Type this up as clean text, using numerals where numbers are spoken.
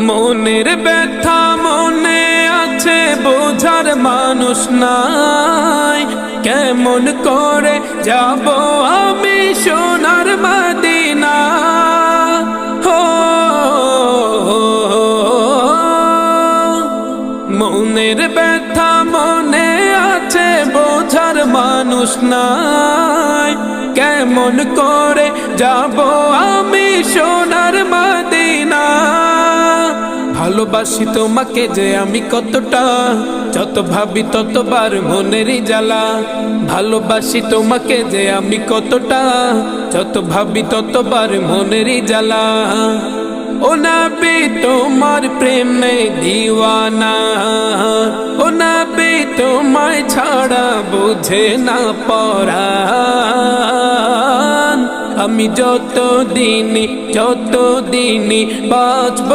মনের ব্যথা মনে আছে, বোঝার মানুষ নাই। কেমন করে যাব আমি সোনার মদিনা? হো মনের ব্যথা মনে আছে, বোঝার মানুষ নাই। কেমন করে যাব আমি সোনার মদিনা? ভালোবাসি তোমাকে যে আমি কতটা, যত ভাবি ততবার মনেরই জ্বালা। ভালোবাসি তোমাকে যে আমি কতটা, যত ভাবি ততবার মনেরই জ্বালা। ও নবী তোমার প্রেমে দিওয়ানা, ও নবী তোমায় ছাড়া বুঝে না পরাণ। আমি যত দিনই বাঁচব